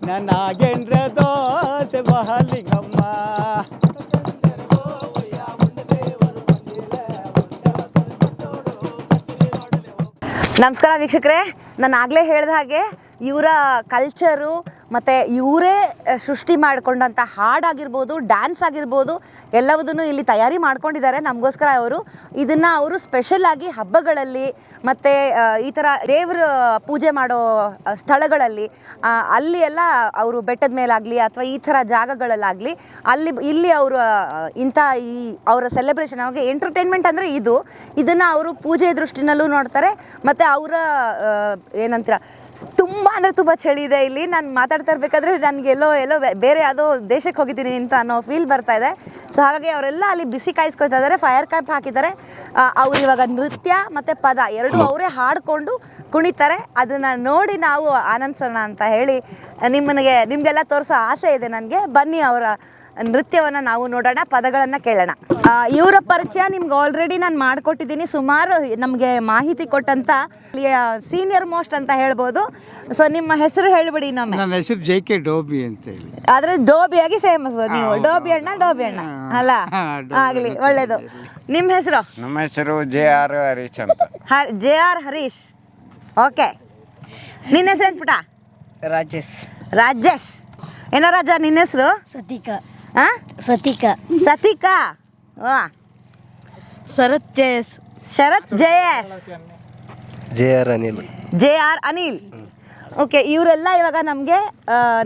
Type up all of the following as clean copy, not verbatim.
ನಾಗೇಂದ್ರ ದೋಸೆ ಮಹಾಲಿಂಗಮ್ಮ. ನಮಸ್ಕಾರ ವೀಕ್ಷಕರೇ, ನಾನು ಆಗಲೇ ಹೇಳಿದ ಹಾಗೆ ಇವರ ಕಲ್ಚರು ಮತ್ತು ಇವರೇ ಸೃಷ್ಟಿ ಮಾಡಿಕೊಂಡಂಥ ಹಾಡಾಗಿರ್ಬೋದು, ಡ್ಯಾನ್ಸ್ ಆಗಿರ್ಬೋದು, ಎಲ್ಲವುದನ್ನು ಇಲ್ಲಿ ತಯಾರಿ ಮಾಡ್ಕೊಂಡಿದ್ದಾರೆ ನಮಗೋಸ್ಕರ. ಇದನ್ನು ಅವರು ಸ್ಪೆಷಲಾಗಿ ಹಬ್ಬಗಳಲ್ಲಿ ಮತ್ತು ಈ ಥರ ದೇವರ ಪೂಜೆ ಮಾಡೋ ಸ್ಥಳಗಳಲ್ಲಿ ಅಲ್ಲಿ ಎಲ್ಲ ಅವರು ಬೆಟ್ಟದ ಮೇಲಾಗಲಿ ಅಥವಾ ಈ ಥರ ಜಾಗಗಳಲ್ಲಾಗಲಿ ಇಲ್ಲಿ ಅವರು ಇಂಥ ಈ ಅವರ ಸೆಲೆಬ್ರೇಷನ್, ಅವ್ರಿಗೆ ಎಂಟರ್ಟೈನ್ಮೆಂಟ್ ಅಂದರೆ ಇದನ್ನು ಅವರು ಪೂಜೆ ದೃಷ್ಟಿನಲ್ಲೂ ನೋಡ್ತಾರೆ. ಮತ್ತು ಅವರ ಏನಂತೀರ, ತುಂಬ ಅಂದರೆ ತುಂಬ ಚಳಿ ಇದೆ ಇಲ್ಲಿ. ನಾನು ಮಾತಾಡ್ತಾ ಇರಬೇಕಾದ್ರೆ ನನಗೆ ಎಲ್ಲೋ ಬೇರೆ ಯಾವುದೋ ದೇಶಕ್ಕೆ ಹೋಗಿದ್ದೀನಿ ಅಂತ ಅನ್ನೋ ಫೀಲ್ ಬರ್ತಾ ಇದೆ. ಸೊ ಹಾಗಾಗಿ ಅವರೆಲ್ಲ ಅಲ್ಲಿ ಬಿಸಿ ಕಾಯಿಸ್ಕೊಳ್ತಾ ಇದ್ದಾರೆ, ಫೈರ್ ಕ್ಯಾಂಪ್ ಹಾಕಿದ್ದಾರೆ. ಅವ್ರು ಇವಾಗ ನೃತ್ಯ ಮತ್ತು ಪದ ಎರಡೂ ಅವರೇ ಹಾಡಿಕೊಂಡು ಕುಣಿತಾರೆ. ಅದನ್ನು ನೋಡಿ ನಾವು ಆನಂದಿಸೋಣ ಅಂತ ಹೇಳಿ ನಿಮಗೆಲ್ಲ ತೋರಿಸೋ ಆಸೆ ಇದೆ ನನಗೆ. ಬನ್ನಿ ಅವರ ನೃತ್ಯವನ್ನು ನಾವು ನೋಡೋಣ, ಪದಗಳನ್ನು ಕೇಳೋಣ. ಇವರ ಪರಿಚಯ ನಿಮ್ಗೆ ಆಲ್ರೆಡಿ ನಾನು ಮಾಡಿಕೊಟ್ಟಿದ್ದೀನಿ. ಸುಮಾರು ನಮಗೆ ಮಾಹಿತಿ ಕೊಟ್ಟಂಥ ಸೀನಿಯರ್ ಮೋಸ್ಟ್ ಅಂತ ಹೇಳ್ಬೋದು. ಸೊ ನಿಮ್ಮ ಹೆಸರು ಹೇಳಿಬಿಡಿ. ನನ್ನ ಹೆಸರು JK ಡೋಬಿ ಅಂತ ಹೇಳಿ. ಆದರೆ ಡೋಬಿಯಾಗಿ ಫೇಮಸ್ ನೀವು. ಡೋಬಿ ಅಣ್ಣ ಅಲ್ಲ, ಆಗಲಿ, ಒಳ್ಳೇದು. ನಿಮ್ಮ ಹೆಸರು? ನಮ್ಮ ಹೆಸರು JR ಹರೀಶ್ ಅಂತ. JR Harish, okay. ನಿನ್ನ ಹೆಸರೇನು ಪುಟ? ರಾಜೇಶ್. ಏನೋ ರಾಜ ನಿನ್ನ ಹೆಸರು? ಸತಿಕಾ. ವಾ. ಶರತ್ ಜಯಸ್. JR ಅನಿಲ್. ಓಕೆ, ಇವರೆಲ್ಲ ಇವಾಗ ನಮಗೆ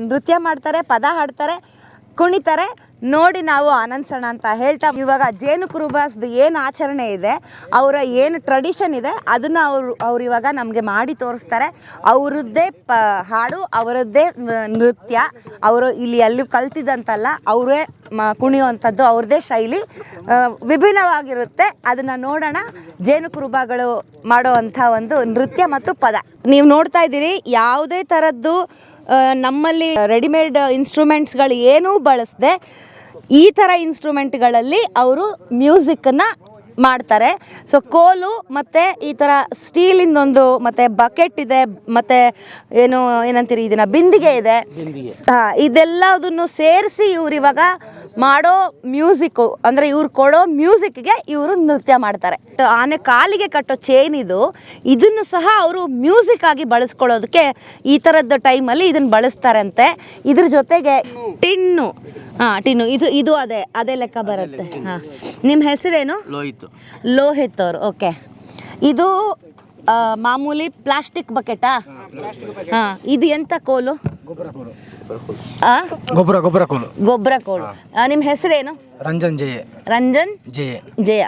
ನೃತ್ಯ ಮಾಡ್ತಾರೆ, ಪದ ಹಾಡ್ತಾರೆ, ಕುಣಿತಾರೆ. ನೋಡಿ ನಾವು ಆನಂದಿಸೋಣ ಅಂತ ಹೇಳ್ತಾ, ಇವಾಗ ಜೇನು ಕುರುಬಾಸ್ದು ಏನು ಆಚರಣೆ ಇದೆ, ಅವರ ಏನು ಟ್ರೆಡಿಷನ್ ಇದೆ, ಅದನ್ನು ಅವ್ರು ಇವಾಗ ನಮಗೆ ಮಾಡಿ ತೋರಿಸ್ತಾರೆ. ಅವರದ್ದೇ ಹಾಡು, ಅವರದ್ದೇ ನೃತ್ಯ. ಅವರು ಇಲ್ಲಿ ಎಲ್ಲೂ ಕಲ್ತಿದ್ದಂತಲ್ಲ, ಅವರೇ ಕುಣಿಯುವಂಥದ್ದು, ಅವ್ರದ್ದೇ ಶೈಲಿ ವಿಭಿನ್ನವಾಗಿರುತ್ತೆ. ಅದನ್ನು ನೋಡೋಣ. ಜೇನು ಕುರುಬಗಳು ಮಾಡುವಂಥ ಒಂದು ನೃತ್ಯ ಮತ್ತು ಪದ ನೀವು ನೋಡ್ತಾ ಇದ್ದೀರಿ. ಯಾವುದೇ ಥರದ್ದು ನಮ್ಮಲ್ಲಿ ರೆಡಿಮೇಡ್ ಇನ್ಸ್ಟ್ರೂಮೆಂಟ್ಸ್ಗಳು ಏನೂ ಬಳಸದೆ ಈ ಥರ ಇನ್ಸ್ಟ್ರೂಮೆಂಟ್ಗಳಲ್ಲಿ ಅವರು ಮ್ಯೂಸಿಕ್ಕನ್ನು ಮಾಡ್ತಾರೆ. ಸೊ ಕೋಲು ಮತ್ತು ಈ ಥರ ಸ್ಟೀಲಿಂದೊಂದು ಮತ್ತು ಬಕೆಟ್ ಇದೆ, ಮತ್ತು ಏನಂತೀರಿ ಇದನ್ನು ಬಿಂದಿಗೆ ಇದೆ. ಇದೆಲ್ಲದನ್ನು ಸೇರಿಸಿ ಇವ್ರು ಇವಾಗ ಮಾಡೋ ಮ್ಯೂಸಿಕ್ಕು, ಅಂದರೆ ಇವ್ರು ಕೊಡೋ ಮ್ಯೂಸಿಕ್ಗೆ ಇವರು ನೃತ್ಯ ಮಾಡ್ತಾರೆ. ಆನೆ ಕಾಲಿಗೆ ಕಟ್ಟೋ ಚೈನ್ ಇದನ್ನು ಸಹ ಅವರು ಮ್ಯೂಸಿಕ್ ಆಗಿ ಬಳಸ್ಕೊಳ್ಳೋದಕ್ಕೆ ಈ ಥರದ ಟೈಮಲ್ಲಿ ಇದನ್ನು ಬಳಸ್ತಾರಂತೆ. ಇದ್ರ ಜೊತೆಗೆ ಟಿನ್ನು ಇದು ಅದೇ ಲೆಕ್ಕ ಬರುತ್ತೆ. ಹಾಂ, ನಿಮ್ಮ ಹೆಸರೇನು? ಲೋಹಿತ್ ಅವರು. ಓಕೆ, ಇದು ಮಾಮೂಲಿ ಪ್ಲಾಸ್ಟಿಕ್ ಬಕೆಟಾ? ಹಾಂ, ಇದು ಎಂಥ ಕೋಲು? ಗೊಬ್ಬರ ಕೋಲು. ನಿಮ್ಮ ಹೆಸರೇನು? ರಂಜನ್ ಜಯ.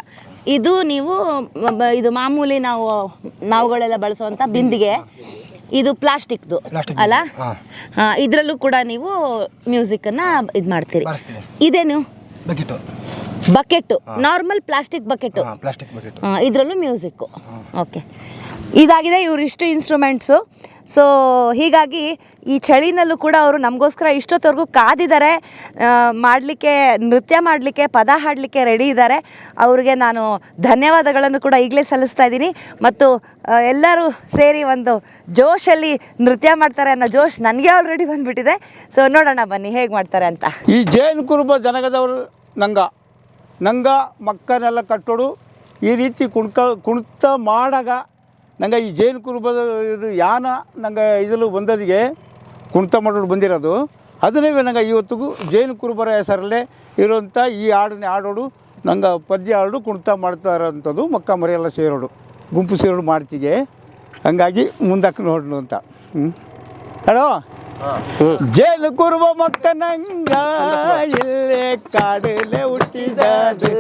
ಇದು ಇದು ಮಾಮೂಲಿ ನಾವುಗಳೆಲ್ಲ ಬಳಸುವಂಥ ಬಿಂದಿಗೆ. ಇದು ಪ್ಲಾಸ್ಟಿಕ್ದು ಅಲ್ಲ? ಇದರಲ್ಲೂ ಕೂಡ ನೀವು ಮ್ಯೂಸಿಕನ್ನು ಇದು ಮಾಡ್ತೀರಿ. ಇದೇನು? Bucket, normal plastic bucket. ಇದರಲ್ಲೂ ಮ್ಯೂಸಿಕ್ಕು. ಓಕೆ, ಇದಾಗಿದೆ ಇವರಿಷ್ಟು ಇನ್ಸ್ಟ್ರೂಮೆಂಟ್ಸು. ಸೊ ಹೀಗಾಗಿ ಈ ಚಳಿನಲ್ಲೂ ಕೂಡ ಅವರು ನಮಗೋಸ್ಕರ ಇಷ್ಟೊತ್ತವರೆಗೂ ಕಾದಿದ್ದಾರೆ. ನೃತ್ಯ ಮಾಡಲಿಕ್ಕೆ, ಪದ ಹಾಡಲಿಕ್ಕೆ ರೆಡಿ ಇದ್ದಾರೆ. ಅವ್ರಿಗೆ ನಾನು ಧನ್ಯವಾದಗಳನ್ನು ಕೂಡ ಈಗಲೇ ಸಲ್ಲಿಸ್ತಾ ಇದ್ದೀನಿ. ಮತ್ತು ಎಲ್ಲರೂ ಸೇರಿ ಒಂದು ಜೋಶಲ್ಲಿ ನೃತ್ಯ ಮಾಡ್ತಾರೆ ಅನ್ನೋ ಜೋಶ್ ನನಗೆ ಆಲ್ರೆಡಿ ಬಂದುಬಿಟ್ಟಿದೆ. ಸೊ ನೋಡೋಣ ಬನ್ನಿ ಹೇಗೆ ಮಾಡ್ತಾರೆ ಅಂತ. ಈ ಜೇನು ಕುರುಬ ಜನಗದವರು ನಂಗ ಮಕ್ಕನೆಲ್ಲ ಕಟ್ಟೋಡು ಈ ರೀತಿ ಕುಣಿತ ಮಾಡಾಗ ನಂಗೆ ಈ ಜೇನು ಕುರುಬದ ಯಾನ ನಂಗೆ ಇದಲು ಬಂದದಿಗೆ ಕುಣಿತ ಮಾಡೋದು ಬಂದಿರೋದು. ಅದನ್ನೇ ನಂಗೆ ಇವತ್ತಿಗೂ ಜೇನು ಕುರುಬರ ಹೆಸರಲ್ಲೇ ಇರುವಂಥ ಈ ಹಾಡನ್ನೇ ಆಡೋಡು, ನಂಗೆ ಪದ್ಯ ಹಾಡು ಕುಣಿತ ಮಾಡ್ತಾ ಇರೋಂಥದ್ದು. ಮಕ್ಕ ಮರಿಯೆಲ್ಲ ಸೇರೋಡು, ಗುಂಪು ಸೇರೋಡು ಮಾಡ್ತಿಗೆ. ಹಂಗಾಗಿ ಮುಂದಕ್ಕೆ ನೋಡೋಣ ಅಂತ. ಹೇಳೋ, ಜೇನು ಕುರುಬ ಮಕ್ಕ ನಂಗ ಇಲ್ಲೇ ಕಾಡಲೆ ಹುಟ್ಟಿದದು,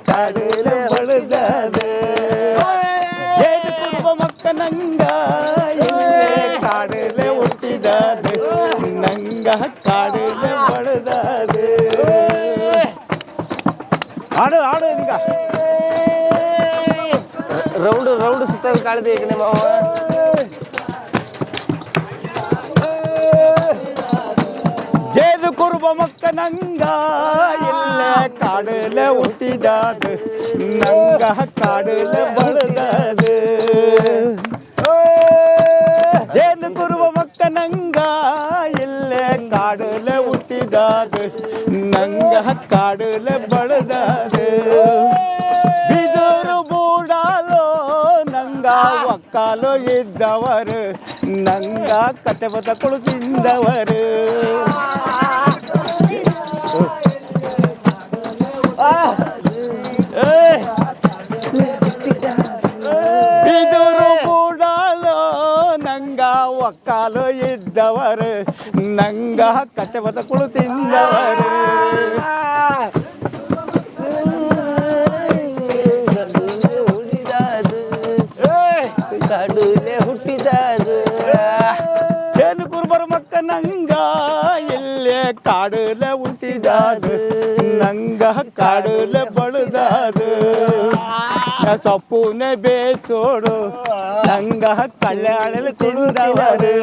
ಕಾಡಲೆ ಬಡದದು. ಜೇನು ಕುರುಬ ಮಕ್ಕ ನಂಗ ಇಲ್ಲೇ ಕಾಡಲೆ ಹುಟ್ಟಿದದು, ನಂಗ ಕಾಡಲೆ ಬಡದದು. ಹಾಡು ಈಗ ರೌಂಡ್ ಸುತ್ತ ಕಾಳಿದೆ ಈಗ ನಿಮ್ಮ ಜೇನು ಕುರುಬ ಮಕ್ಕ ನಂಗ ಇಲ್ಲ ಕಾಡಲೆ ಹುಟ್ಟಿದದು, ನಂಗ ಕಾಡಲೆ ಬಡದದು. ಜೇನು ಕುರುಬ ಮಕ್ಕ ಮಕ್ಕ ನಂಗ ಇಲ್ಲೇ ಕಾಡಲೆ ಹುಟ್ಟಿದಾದ ನಂಗ ಕಾಡಲೆ ಬಳದಾದ ಬಿದರು ಬೂಡಾಲೋ ನಂಗ ಒಕ್ಕಾಲು ಇದ್ದವರು ನಂಗ ಕತೆ ಬತಗಳು ತಿಂದವರು ಬಿದರು ಬೂಡಾಲೋ ನಂಗ ಒಕ್ಕಾಲು ಇದ್ದವರು ನಂಗ ಕತೆ ಬತಗಳು ತಿಂದವರು ಕಾಡುಲೆ ಹುಟ್ಟಿದಾದು ಏನು ಕುರುಬರ ಮಕ್ಕ ನಂಗ ಇಲ್ಲೇ ಕಾಡುಲೆ ಹುಟ್ಟಿದಾದು ನಂಗ ಕಾಡುಲೆ ಬಳುದಾದು ಸೊಪ್ಪುನೆ ಬೇಸೋಡು ನಂಗ ಕಲ್ಯಾಣ ತಿಂದವರು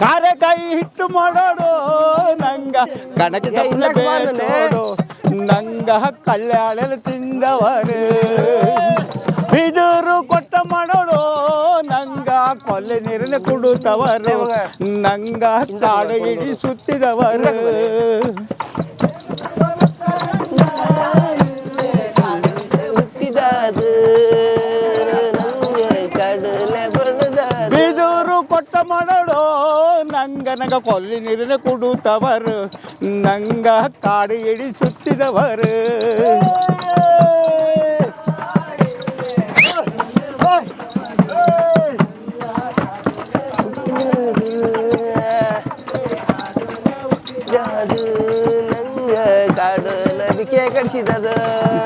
ಕಾರೆಕಾಯಿ ಹಿಟ್ಟು ಮಾಡೋಡು ನಂಗ ಕಣಕ್ಕೆ ತಪ್ಪಲೆ ಬೇಸೋಡು ನಂಗ ಕಲ್ಯಾಣ ತಿಂದವರು ಬಿದರು ಕೊಟ್ಟ ಮಾಡೋಡು ನಂಗ ಕೊಲ್ಲೆ ನೀರನ್ನ ಕುಡುತ್ತವರು ನಂಗ ಕಾಡು ಹಿಡಿ ಸುತ್ತಿದವರು ಹುಟ್ಟಿದಾದು ನಂಗೆ ಕಾಡುಲೆ ಬಡದಾದು ಬಿದರು ಕೊಟ್ಟ ಮಾಡೋಡು ನಂಗ ಕೊಲ್ಲಿ ನೀರನ್ನ ಕುಡುತ್ತವರು ನಂಗ ಕಾಡು ಹಿಡಿ ಸುತ್ತಿದವರು ನಂಗ ಕಾಡುಲ ಬಿಕ್ಕೆ ಕಡಿಸಿದದು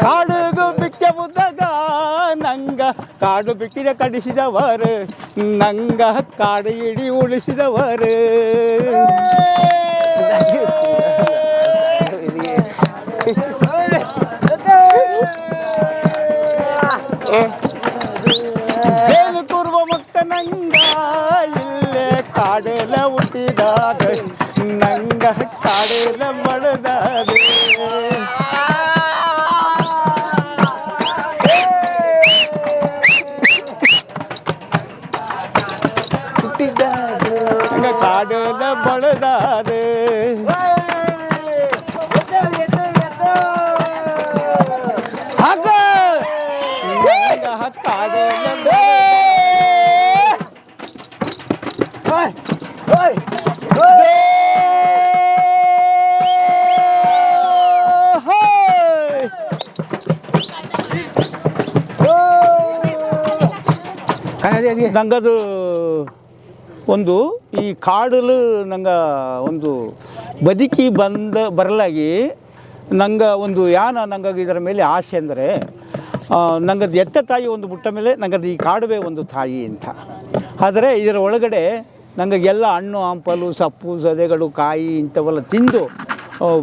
ಕಾಡುಗು ಬಿಕ್ಕೆ ಮುದ್ದಾಗ ನಂಗ ಕಾಡು ಬಿಕ್ಕಿದ ಕಡಿಸಿದವರು ನಂಗ ಕಾಡು ಹಿಡಿ ಉಳಿಸಿದವರು ಜೇನು ಕುರುವ ಮಕ್ಕ ನಂಗ ಇಲ್ಲೇ ಕಾಡೆಲ್ಲ ಹುಟ್ಟಿದಾಗ ನಂಗ ಕಾಡೆಲ್ಲ ಮಡದಾದ ನಂಗ ಕಾಡೆಲ್ಲ ಬಡದಾದ ಕಾಡೆಲ್ಲ ನಂಗದು ಒಂದು ಈ ಕಾಡಲು ನಂಗೆ ಒಂದು ಬದುಕಿ ಬರಲಾಗಿ ನಂಗೆ ಒಂದು ಯಾನ ನಂಗೆ ಇದರ ಮೇಲೆ ಆಸೆ ಅಂದರೆ ನಂಗದು ಎತ್ತ ತಾಯಿ ಒಂದು ಬಿಟ್ಟ ಮೇಲೆ ನಂಗದು ಈ ಕಾಡುವೆ ಒಂದು ತಾಯಿ ಅಂತ. ಆದರೆ ಇದರ ಒಳಗಡೆ ನಂಗೆ ಎಲ್ಲ ಹಣ್ಣು ಹಂಪಲು ಸೊಪ್ಪು ಸದೆಗಳು ಕಾಯಿ ಇಂಥವೆಲ್ಲ ತಿಂದು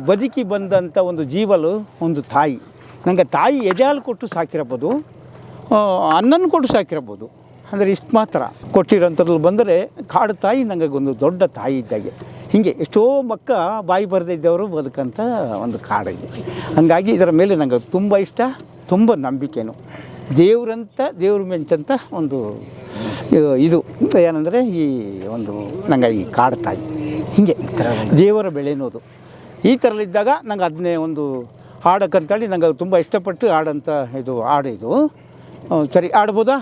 ಬದುಕಿ ಬಂದಂಥ ಒಂದು ಜೀವಲು ಒಂದು ತಾಯಿ. ನಂಗೆ ತಾಯಿ ಎದೆಹಾಲು ಕೊಟ್ಟು ಸಾಕಿರಬೋದು, ಅನ್ನನ್ನು ಕೊಟ್ಟು ಸಾಕಿರಬೋದು, ಅಂದರೆ ಇಷ್ಟು ಮಾತ್ರ ಕೊಟ್ಟಿರೋಂಥದ್ದು ಬಂದರೆ ಕಾಡು ತಾಯಿ ನನಗೆ ಒಂದು ದೊಡ್ಡ ತಾಯಿ ಇದ್ದಾಗೆ. ಹೀಗೆ ಎಷ್ಟೋ ಮಕ್ಕ ಬಾಯಿ ಬರದೇ ಇದ್ದವರು ಬದುಕಂಥ ಒಂದು ಕಾಡಿಗೆ. ಹಾಗಾಗಿ ಇದರ ಮೇಲೆ ನನಗೆ ತುಂಬ ಇಷ್ಟ, ತುಂಬ ನಂಬಿಕೆನು. ದೇವ್ರ ಮೆಂಚಂತ ಒಂದು ಇದು ಏನಂದರೆ ಈ ಒಂದು ನಂಗೆ ಈ ಕಾಡು ತಾಯಿ ಹೀಗೆ ದೇವರ ಬೆಳೆನೋದು ಈ ಥರಲ್ಲಿದ್ದಾಗ ನಂಗೆ ಅದನ್ನೇ ಒಂದು ಹಾಡಕ್ಕಂತೇಳಿ ನಂಗೆ ತುಂಬ ಇಷ್ಟಪಟ್ಟು ಹಾಡಂಥ ಇದು ಹಾಡು ಇದು. ಸರಿ, ಆಡ್ಬೋದಾ?